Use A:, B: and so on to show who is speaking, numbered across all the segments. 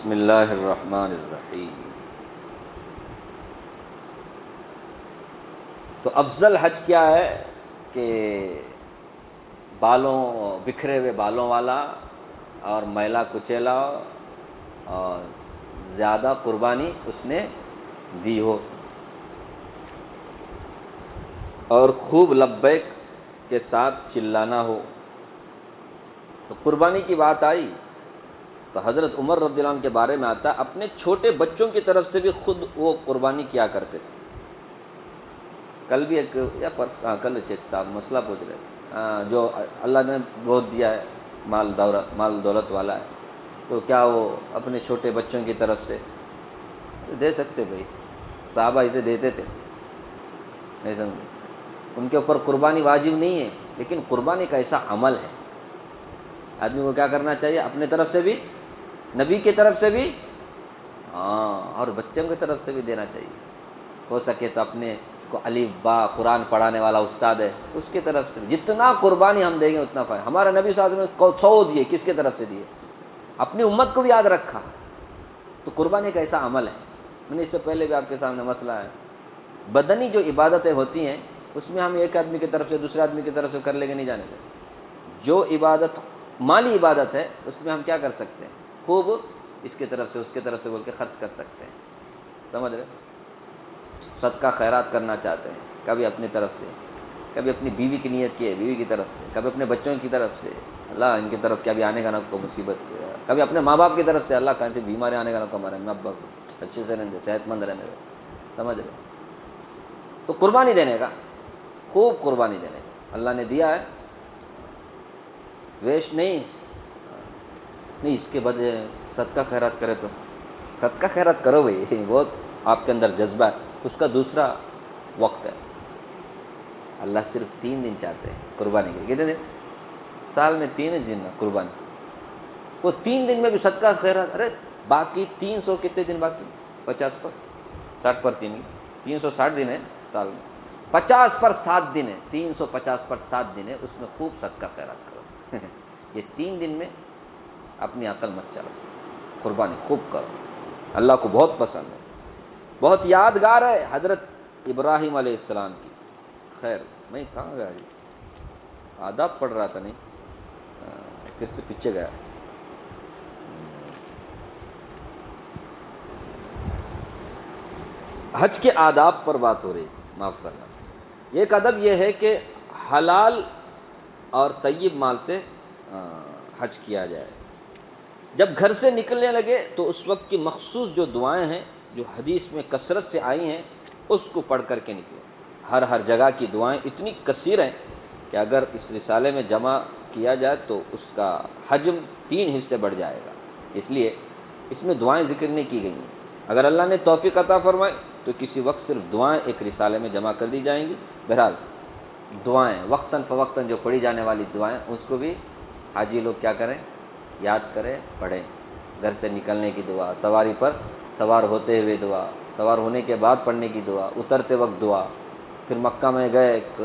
A: بسم اللہ الرحمن الرحیم۔ تو افضل حج کیا ہے کہ بکھرے ہوئے بالوں والا اور میلا کچیلا اور زیادہ قربانی اس نے دی ہو اور خوب لبیک کے ساتھ چلانا ہو۔ تو قربانی کی بات آئی تو حضرت عمر رضی اللہ عنہ کے بارے میں آتا ہے اپنے چھوٹے بچوں کی طرف سے بھی خود وہ قربانی کیا کرتے تھے۔ کل بھی کل مسئلہ پوچھ رہے تھے، جو اللہ نے بہت دیا ہے، مال دولت والا ہے، تو کیا وہ اپنے چھوٹے بچوں کی طرف سے دے سکتے؟ بھائی صحابہ اسے دیتے تھے، نہیں سمجھے؟ ان کے اوپر قربانی واجب نہیں ہے، لیکن قربانی کا ایسا عمل ہے، آدمی کو کیا کرنا چاہیے؟ اپنے طرف سے بھی، نبی کی طرف سے بھی، اور بچوں کی طرف سے بھی دینا چاہیے۔ ہو سکے تو اپنے کو الف با قرآن پڑھانے والا استاد ہے، اس کی طرف سے جتنا قربانی ہم دیں گے اتنا فائدہ۔ ہمارا نبی صلی اللہ علیہ وسلم نے 100 دیے، کس کی طرف سے دیے؟ اپنی امت کو بھی یاد رکھا۔ تو قربانی کا ایسا عمل ہے۔ میں نے اس سے پہلے بھی آپ کے سامنے مسئلہ ہے، بدنی جو عبادتیں ہوتی ہیں اس میں ہم ایک آدمی کی طرف سے دوسرے آدمی کی طرف سے کر لے کے نہیں جانے گے۔ جو عبادت مالی عبادت ہے اس میں ہم کیا کر سکتے ہیں؟ خوب اس کی طرف سے اس کی طرف سے بول کے خرچ کر سکتے ہیں، سمجھ رہے؟ صدقہ خیرات کرنا چاہتے ہیں، کبھی اپنی طرف سے، کبھی اپنی بیوی کی نیت کی ہے بیوی کی طرف سے، کبھی اپنے بچوں کی طرف سے، اللہ ان کی طرف کیا بھی آنے کا نہ کو مصیبت، کبھی اپنے ماں باپ کی طرف سے، اللہ کہیں سے بیماری آنے کا نہ کو ہمارے ماں باپ اچھے سے رہنے دے، صحت مند رہنے دے، سمجھ رہے؟ تو قربانی دینے کا، خوب قربانی دینے کا اللہ نے دیا ہے، ویسٹ نہیں اس کے بعد صدقہ خیرات کرے تو صدقہ خیرات کرو بھائی، بہت آپ کے اندر جذبہ ہے، اس کا دوسرا وقت ہے۔ اللہ صرف 3 دن چاہتے ہیں قربانی کے، کتنے دن؟ سال میں 3 دن نا قربانی، وہ 3 دن میں بھی صدقہ خیرات، ارے باقی 300 کتنے دن باقی؟ 50 پر 60 پر 3 360 دن ہے سال میں، 50 پر 7 دن ہے، 350 پر 7 دن ہے، اس میں خوب صدقہ خیرات کرو۔ یہ 3 دن میں اپنی عقل مت چلاؤ، قربانی خوب کرو، اللہ کو بہت پسند ہے، بہت یادگار ہے حضرت ابراہیم علیہ السلام کی۔ خیر میں کہاں گیا جی؟ آداب پڑھ رہا تھا، نہیں پھر سے پیچھے گیا۔ حج کے آداب پر بات ہو رہی، معاف کرنا۔ ایک ادب یہ ہے کہ حلال اور طیب مال سے حج کیا جائے۔ جب گھر سے نکلنے لگے تو اس وقت کی مخصوص جو دعائیں ہیں جو حدیث میں کثرت سے آئی ہیں اس کو پڑھ کر کے نکلے۔ ہر جگہ کی دعائیں اتنی کثیر ہیں کہ اگر اس رسالے میں جمع کیا جائے تو اس کا حجم 3 حصے بڑھ جائے گا، اس لیے اس میں دعائیں ذکر نہیں کی گئی ہیں۔ اگر اللہ نے توفیق عطا فرمائے تو کسی وقت صرف دعائیں ایک رسالے میں جمع کر دی جائیں گی۔ بہرحال دعائیں وقتاً فوقتاً جو پڑھی جانے والی دعائیں اس کو بھی حاجی لوگ کیا کریں؟ یاد کریں، پڑھیں۔ گھر سے نکلنے کی دعا، سواری پر سوار ہوتے ہوئے دعا، سوار ہونے کے بعد پڑھنے کی دعا، اترتے وقت دعا، پھر مکہ میں گئے، ایک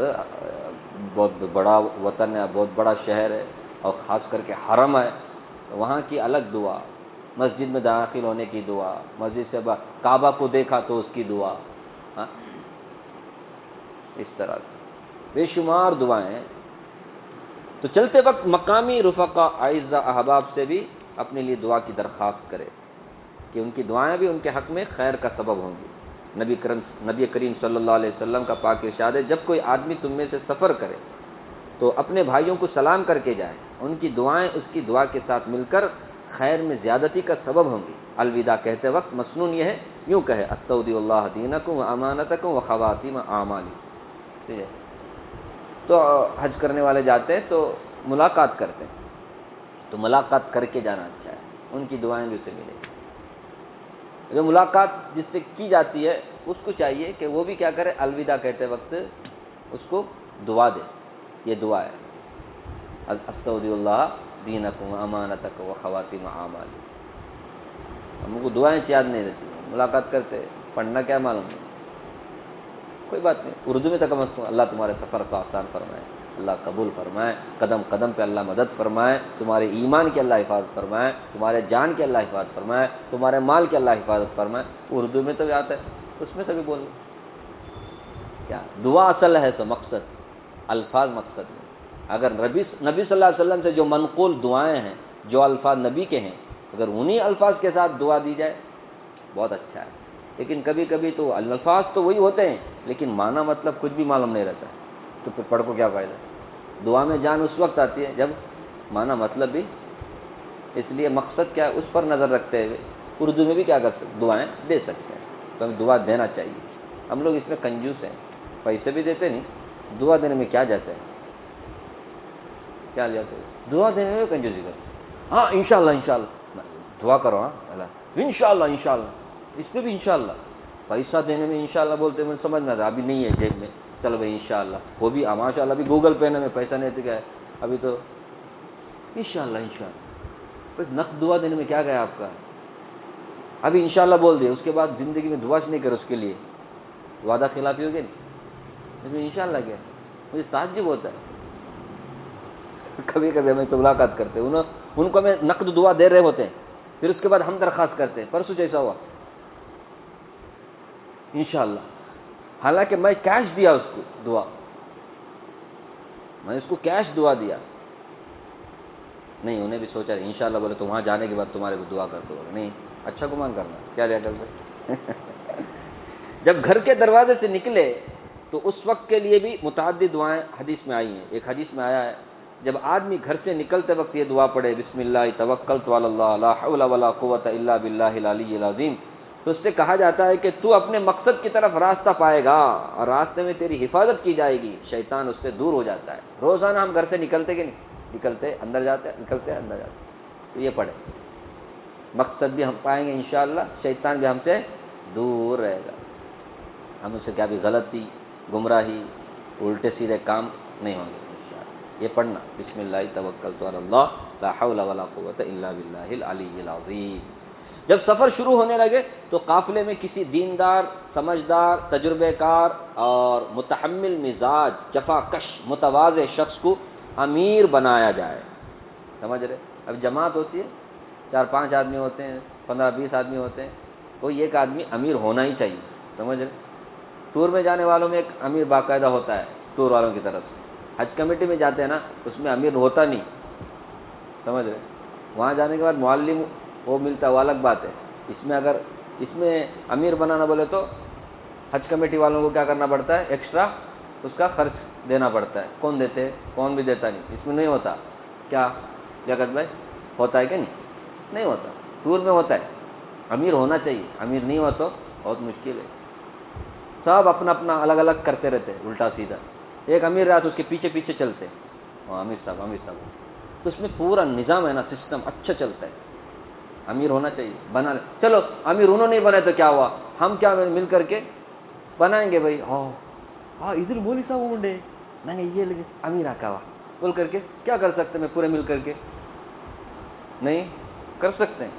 A: بہت بڑا وطن ہے، بہت بڑا شہر ہے اور خاص کر کے حرم ہے، وہاں کی الگ دعا، مسجد میں داخل ہونے کی دعا، مسجد سے کعبہ کو دیکھا تو اس کی دعا، اس طرح سے بے شمار دعائیں ہیں۔ تو چلتے وقت مقامی رفقا، اعزاء، احباب سے بھی اپنے لیے دعا کی درخواست کرے کہ ان کی دعائیں بھی ان کے حق میں خیر کا سبب ہوں گی۔ نبی کریم صلی اللہ علیہ وسلم کا پاک ارشاد ہے، جب کوئی آدمی تم میں سے سفر کرے تو اپنے بھائیوں کو سلام کر کے جائے، ان کی دعائیں اس کی دعا کے ساتھ مل کر خیر میں زیادتی کا سبب ہوں گی۔ الوداع کہتے وقت مسنون یہ ہے، یوں کہے استودع اللہ دینکم و امانتکم و خواتیم اعمالکم۔ ٹھیک ہے؟ تو حج کرنے والے جاتے ہیں تو ملاقات کرتے ہیں، تو ملاقات کر کے جانا اچھا ہے، ان کی دعائیں بھی اسے ملیں گی۔ جو ملاقات جس سے کی جاتی ہے اس کو چاہیے کہ وہ بھی کیا کرے؟ الوداع کہتے وقت اس کو دعا دے۔ یہ دعا ہے، استودع اللہ دینکم و امانتکم و خواتیم اعمالکم۔ ہم کو دعائیں یاد نہیں رہتی، ملاقات کرتے، پڑھنا کیا معلوم نہیں، کوئی بات نہیں، اردو میں تو کم از کم اللہ تمہارے سفر کو آسان فرمائے، اللہ قبول فرمائے، قدم قدم پہ اللہ مدد فرمائے، تمہارے ایمان کی اللہ حفاظت فرمائے، تمہارے جان کی اللہ حفاظت فرمائے، تمہارے مال کی اللہ حفاظت فرمائے۔ اردو میں تو بھی آتا ہے، اس میں سے بھی بول کیا دعا اصل ہے تو مقصد، الفاظ مقصد نہیں۔ اگر نبی صلی اللہ علیہ وسلم سے جو منقول دعائیں ہیں، جو الفاظ نبی کے ہیں، اگر انہی الفاظ کے ساتھ دعا دی جائے بہت اچھا ہے۔ لیکن کبھی کبھی تو الفاظ تو وہی ہوتے ہیں لیکن معنی مطلب کچھ بھی معلوم نہیں رہتا، تو پھر پڑھ کو کیا فائدہ؟ دعا میں جان اس وقت آتی ہے جب معنی مطلب بھی، اس لیے مقصد کیا ہے اس پر نظر رکھتے ہوئے اردو میں بھی کیا کر سکتے، دعائیں دے سکتے ہیں، تو ہمیں دعا دینا چاہیے۔ ہم لوگ اس میں کنجوس ہیں، پیسے بھی دیتے نہیں، دعا دینے میں کیا جاتا ہے، کیا جاتا ہے دعا دینے میں کنجوسی کرتے۔ ہاں انشاءاللہ انشاءاللہ دعا کرو، ہاں اللہ انشاءاللہ انشاءاللہ، اس پہ بھی انشاءاللہ، پیسہ دینے میں انشاءاللہ بولتے ہیں، مجھے سمجھ نہ تھا ابھی نہیں ہے جیب میں، چلو بھائی انشاءاللہ، وہ بھی ماشاء اللہ ابھی گوگل پے میں پیسہ نہیں تو کیا ہے، ابھی تو انشاءاللہ انشاءاللہ۔ بس نقد دعا دینے میں کیا گیا آپ کا؟ ابھی انشاءاللہ بول دیا، اس کے بعد زندگی میں دعا نہیں کرے اس کے لیے، وعدہ خلافی ہوگی نہیں، انشاءاللہ کیا؟ مجھے تعجب ہوتا ہے، کبھی کبھی ہمیں تو ملاقات کرتے ہیں، ان کو ہمیں نقد دعا دے رہے ہوتے ہیں، پھر اس کے بعد ہم درخواست کرتے ہیں، پرسوں جیسا ہوا انشاءاللہ، حالانکہ میں کیش دیا اس کو دعا، میں اس کو کیش دعا دیا، نہیں انہیں بھی سوچا انشاءاللہ بولے تو وہاں جانے کے بعد تمہارے کو دعا کر دو، نہیں اچھا گمان کرنا کیا لیا کرتے۔ جب گھر کے دروازے سے نکلے تو اس وقت کے لیے بھی متعدد دعائیں حدیث میں آئی ہیں۔ ایک حدیث میں آیا ہے جب آدمی گھر سے نکلتے وقت یہ دعا پڑھے بسم اللہ توکلت علی اللہ لا حول ولا قوت الا باللہ العلی العظیم، تو اس سے کہا جاتا ہے کہ تو اپنے مقصد کی طرف راستہ پائے گا اور راستے میں تیری حفاظت کی جائے گی، شیطان اس سے دور ہو جاتا ہے۔ روزانہ ہم گھر سے نکلتے کہ نہیں، نکلتے اندر جاتے، نکلتے اندر جاتے، تو یہ پڑھے، مقصد بھی ہم پائیں گے انشاءاللہ، شیطان بھی ہم سے دور رہے گا، ہم اس سے کیا بھی غلطی، گمراہی، الٹے سیدھے کام نہیں ہوں گے انشاءاللہ۔ یہ پڑھنا بسم اللہ توکلت علی اللہ لا حول ولا قوت الا باللہ العلی العظیم۔ جب سفر شروع ہونے لگے تو قافلے میں کسی دیندار، سمجھدار، تجربے کار اور متحمل مزاج، جفا کش، متواضع شخص کو امیر بنایا جائے۔ سمجھ رہے؟ اب جماعت ہوتی ہے، 4-5 آدمی ہوتے ہیں، 15-20 آدمی ہوتے ہیں، کوئی ایک آدمی امیر ہونا ہی چاہیے، سمجھ رہے؟ ٹور میں جانے والوں میں ایک امیر باقاعدہ ہوتا ہے ٹور والوں کی طرف سے، حج کمیٹی میں جاتے ہیں نا اس میں امیر ہوتا نہیں، سمجھ رہے؟ وہاں جانے کے بعد معلم وہ ملتا ہے، وہ الگ بات ہے۔ اس میں امیر بنانا بولے تو حج کمیٹی والوں کو کیا کرنا پڑتا ہے، ایکسٹرا اس کا خرچ دینا پڑتا ہے۔ کون دیتے ہیں؟ کون بھی دیتا نہیں، اس میں نہیں ہوتا۔ کیا جگت بھائی ہوتا ہے کہ نہیں ہوتا؟ ٹور میں ہوتا ہے، امیر ہونا چاہیے، امیر نہیں ہو تو بہت مشکل ہے۔ سب اپنا اپنا الگ الگ کرتے رہتے ہیں، الٹا سیدھا، ایک امیر رہا تو اس کے پیچھے پیچھے چلتے ہیں، امیر صاحب، تو اس میں پورا نظام ہے نا، سسٹم اچھا چلتا ہے۔ امیر ہونا چاہیے، بنا لے، چلو امیر انہوں نہیں بنے تو کیا ہوا، ہم کیا مل کر کے بنائیں گے بھائی، ہاں ادھر بولی صاحب منڈے نہیں یہ لگے امیر آکا ہوا بول کر کے کیا کر سکتے میں پورے مل کر کے؟ نہیں کر سکتے ہیں،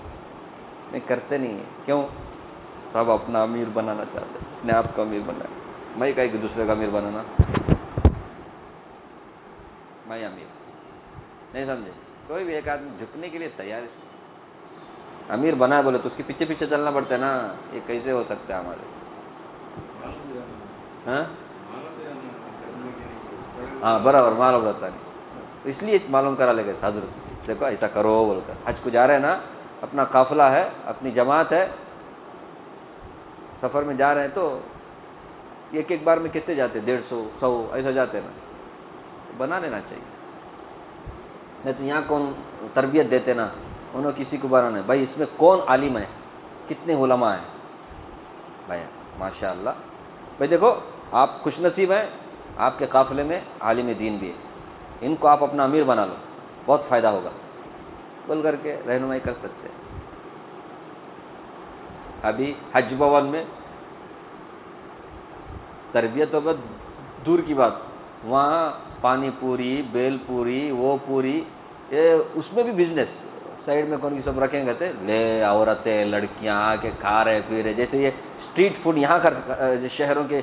A: نہیں کرتے نہیں ہیں، کیوں؟ سب اپنا امیر بنانا چاہتے ہیں، اپنے آپ کو امیر بنانا، میں کہیں کہ دوسرے کا امیر بنانا، میں امیر نہیں سمجھے؟ کوئی بھی ایک آدمی جھکنے کے لیے تیار ہے، امیر بنا بولے تو اس کے پیچھے پیچھے چلنا پڑتا ہے نا، یہ کیسے ہو سکتا ہے ہمارے؟ ہاں برابر معلوم رہتا نہیں، اس لیے معلوم کرا لے گئے حضرت، دیکھو ایسا کرو بول کر، حج کو جا رہے ہیں نا، اپنا قافلہ ہے، اپنی جماعت ہے، سفر میں جا رہے ہیں تو ایک ایک بار میں کتنے جاتے، 150 100 ایسا جاتے نا، بنا لینا چاہیے، نہیں تو یہاں کون تربیت دیتے نا، انہوں کسی کو بنانا ہے بھائی، اس میں کون عالم ہے، کتنے علماء ہیں بھائی، ماشاء اللہ بھائی، دیکھو آپ خوش نصیب ہیں، آپ کے قافلے میں عالم دین بھی ہے، ان کو آپ اپنا امیر بنا لو، بہت فائدہ ہوگا بول کر کے رہنمائی کر سکتے ہیں۔ ابھی حج بھون میں تربیت ہوگا دور کی بات، وہاں پانی پوری، بیل پوری، وہ پوری، یہ اس میں بھی بزنس، سائڈ میں کون کی سب رکھیں گے لے، عورتیں لڑکیاں آ کے کھا رہے پی رہے، جیسے یہ اسٹریٹ فوڈ یہاں کا شہروں کے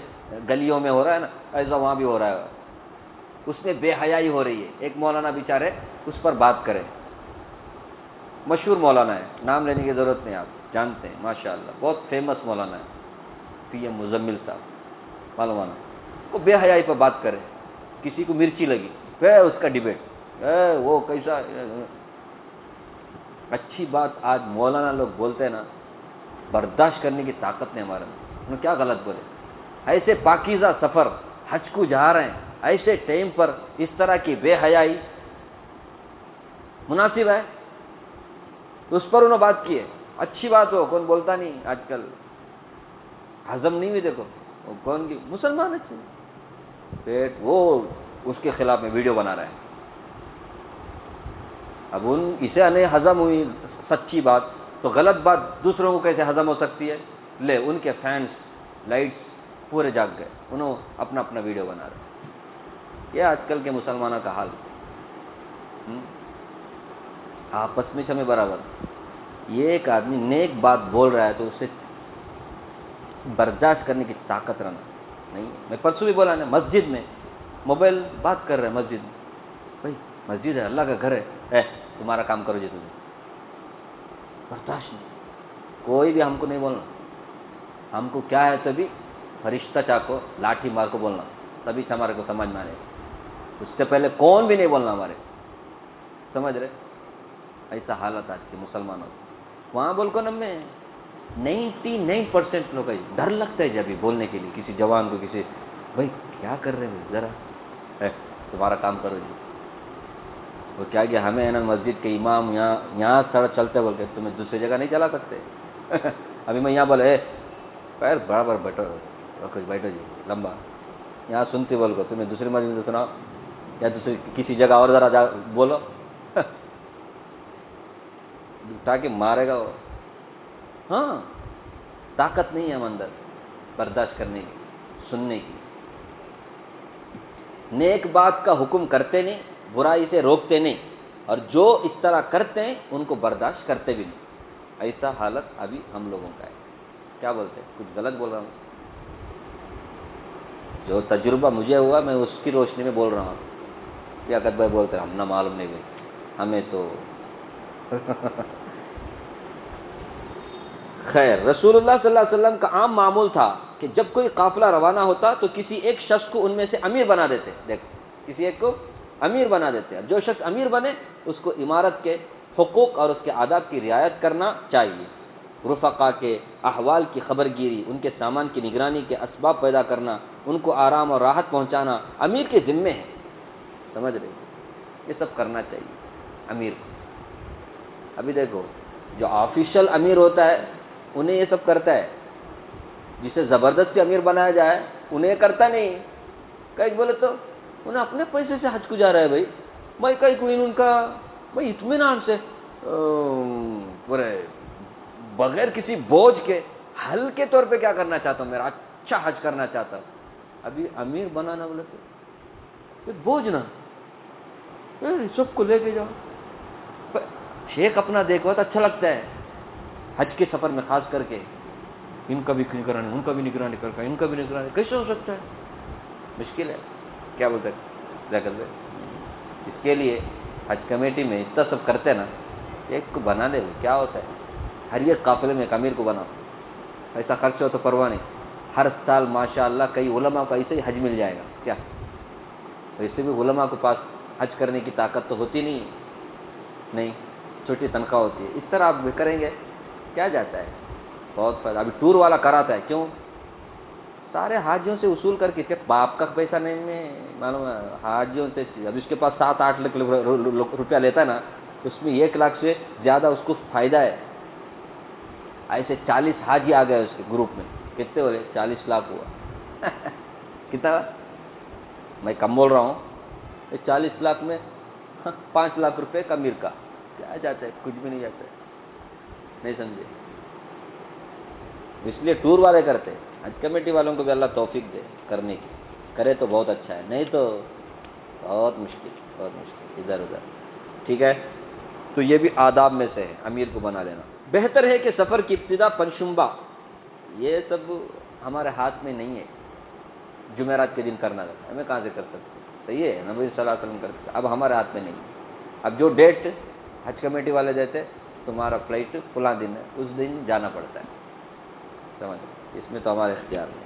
A: گلیوں میں ہو رہا ہے نا، ایسا وہاں بھی ہو رہا ہے، اس میں بے حیائی ہو رہی ہے. ایک مولانا بیچارے اس پر بات کریں، مشہور مولانا ہے، نام لینے کی ضرورت نہیں، آپ جانتے ہیں ماشاءاللہ، بہت فیمس مولانا ہے، پی ایم مزمل صاحب مولانا. وہ بے حیائی پر بات کرے، کسی کو مرچی لگی اس کا ڈیبیٹ وہ کیسا. اچھی بات آج مولانا لوگ بولتے ہیں نا، برداشت کرنے کی طاقت نہیں ہمارے میں. انہوں کیا غلط بولے؟ ایسے پاکیزہ سفر حج کو جا رہے ہیں، ایسے ٹائم پر اس طرح کی بے حیائی مناسب ہے؟ تو اس پر انہوں بات کی ہے. اچھی بات ہو، کون بولتا نہیں آج کل، ہضم نہیں ہوئی. دیکھو وہ کون کی مسلمان اچھے پیٹ، وہ اس کے خلاف میں ویڈیو بنا رہے ہیں. اب اسے نہیں ہضم ہوئی سچی بات، تو غلط بات دوسروں کو کیسے ہضم ہو سکتی ہے؟ لے ان کے فینس لائٹس پورے جاگ گئے، انہوں اپنا اپنا ویڈیو بنا رہے. یہ آج کل کے مسلمانوں کا حال. آپس میں سمے برابر. یہ ایک آدمی نیک بات بول رہا ہے تو اسے برداشت کرنے کی طاقت رہنا نہیں. میں پرسوں بھی بولا نا، مسجد میں موبائل بات کر رہے ہیں مسجد میں. بھائی مسجد ہے، اللہ کا گھر ہے، تمہارا کام کرو جی. تمہیں برداشت نہیں. کوئی بھی ہم کو نہیں بولنا. ہم کو کیا ہے تبھی فرشتہ چاکو لاٹھی مار کو بولنا، تبھی ہمارے کو سمجھ میں آنے. اس سے پہلے کون بھی نہیں بولنا ہمارے. سمجھ رہے؟ ایسا حالت آج کے مسلمانوں کو. وہاں بول کو میں 99% لوگ ڈر لگتا ہے جب بولنے کے لیے کسی جوان کو، کسی بھائی کیا کر رہے ہیں ذرا تمہارا کام کرو جی. وہ کیا کہ ہمیں ہے نا مسجد کے امام یہاں سڑک چلتے بول کے تمہیں دوسری جگہ نہیں چلا سکتے. ابھی میں یہاں بولے پیر برابر بیٹھو بیٹھو جی لمبا، یہاں سنتی بول کو تمہیں دوسری مسجد میں سناؤ یا دوسری کسی جگہ اور ذرا جا بولو. اٹھا کے مارے گا وہ. ہاں طاقت نہیں ہے ہم اندر برداشت کرنے کی، سننے کی. نیک بات کا حکم کرتے نہیں، برائی سے روکتے نہیں، اور جو اس طرح کرتے ہیں ان کو برداشت کرتے بھی نہیں. ایسا حالت ابھی ہم لوگوں کا ہے. کیا بولتے ہیں؟ کچھ غلط بول رہا ہوں؟ جو تجربہ مجھے ہوا میں اس کی روشنی میں بول رہا ہوں. لیاقت بھائی بولتے ہیں ہم نہ معلوم نہیں بھائی ہمیں تو. خیر، رسول اللہ صلی اللہ علیہ وسلم کا عام معمول تھا کہ جب کوئی قافلہ روانہ ہوتا تو کسی ایک شخص کو ان میں سے امیر بنا دیتے. دیکھ، کسی ایک کو امیر بنا دیتے. جو شخص امیر بنے اس کو امارت کے حقوق اور اس کے آداب کی رعایت کرنا چاہیے. رفقا کے احوال کی خبر گیری، ان کے سامان کی نگرانی کے اسباب پیدا کرنا، ان کو آرام اور راحت پہنچانا امیر کے ذمے ہے. سمجھ رہے؟ یہ سب کرنا چاہیے امیر کو. ابھی دیکھو جو آفیشل امیر ہوتا ہے انہیں یہ سب کرتا ہے. جسے زبردستی امیر بنایا جائے انہیں یہ کرتا نہیں. کئی بولے تو انہیں اپنے پیسے سے حج کو جا رہا ہے. بھائی میں کئی کوئی ان کا میں اطمینان سے پورے بغیر کسی بوجھ کے ہلکے طور پہ کیا کرنا چاہتا ہوں، میرا اچھا حج کرنا چاہتا ہوں. ابھی امیر بنانا بولے تو بوجھ نہ سب کو لے کے جاؤ. شیخ اپنا دیکھو تو اچھا لگتا ہے حج کے سفر میں، خاص کر کے ان کا بھی نگرانی، ان کا بھی نگرانی کرتا ہے، ان کا بھی نگرانی. کیسے ہو سکتا ہے؟ مشکل ہے. کیا بولتے ہیں؟ اس کے لیے حج کمیٹی میں اتنا سب کرتے ہیں نا، ایک کو بنا دے. کیا ہوتا ہے؟ ہر ایک قافلے میں ایک امیر کو بناؤ. ایسا خرچ ہو تو پرواہ نہیں. ہر سال ماشاءاللہ کئی علماء کو ایسے ہی حج مل جائے گا. کیا ویسے بھی علماء کو پاس حج کرنے کی طاقت تو ہوتی نہیں، چھوٹی تنخواہ ہوتی ہے. اس طرح آپ کریں گے کیا جاتا ہے، بہت فائدہ. ابھی ٹور والا کراتا ہے، کیوں؟ سارے حاجیوں سے وصول کر کے. باپ کا پیسہ نہیں معلوم ہے، حاجیوں سے. اب اس کے پاس 7-8 لاکھ روپیہ لیتا ہے نا، اس میں 1 لاکھ سے زیادہ اس کو فائدہ ہے. ایسے 40 حاجی آ گئے اس کے گروپ میں. کتنے ہو گئے؟ 40 لاکھ ہوا. کتنا؟ میں کم بول رہا ہوں. 40 لاکھ میں 5 لاکھ روپے کا امیر کا کیا جاتا ہے؟ کچھ بھی نہیں جاتا ہے. نہیں سمجھے؟ اس لیے ٹور والے کرتے. حج کمیٹی والوں کو بھی اللہ توفیق دے کرنے کی. کرے تو بہت اچھا ہے، نہیں تو بہت مشکل ادھر ادھر. ٹھیک ہے، تو یہ بھی آداب میں سے ہے امیر کو بنا لینا. بہتر ہے کہ سفر کی ابتدا پنشنبہ، یہ سب ہمارے ہاتھ میں نہیں ہے. جمعرات کے دن کرنا ہے، ہمیں کہاں سے کر سکتے؟ صحیح ہے، نبی صلی اللہ علیہ وسلم کرتے، اب ہمارے ہاتھ میں نہیں۔ اب جو ڈیٹ حج کمیٹی والے دیتے، تمہارا فلائٹ فلاں دن ہے، اس دن جانا پڑتا ہے، سمجھ، اس میں تو ہمارے اختیار نہیں۔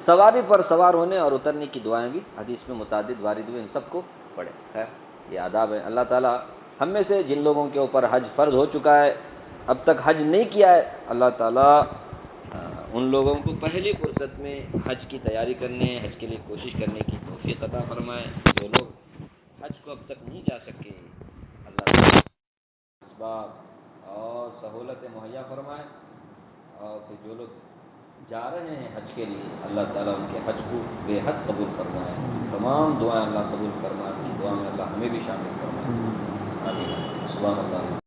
A: سواری پر سوار ہونے اور اترنے کی دعائیں بھی حدیث میں متعدد وارد ہوئے، ان سب کو پڑھیں۔ خیر یہ آداب ہے۔ اللہ تعالیٰ ہم میں سے جن لوگوں کے اوپر حج فرض ہو چکا ہے، اب تک حج نہیں کیا ہے، اللہ تعالیٰ ان لوگوں کو پہلی فرصت میں حج کی تیاری کرنے، حج کے لیے کوشش کرنے کی توفیق عطا فرمائے۔ جو لوگ حج کو اب تک نہیں جا سکے، اللہ تعالیٰ اسباب اور سہولتیں مہیا فرمائے، اور پھر جو لوگ جا رہے ہیں حج کے لیے، اللہ تعالیٰ ان کے حج کو بے حد قبول فرمائے۔ تمام دعائیں اللہ قبول فرمائے، دعا میں اللہ ہمیں بھی شامل فرمائے۔ آمین۔ سبحان اللہ۔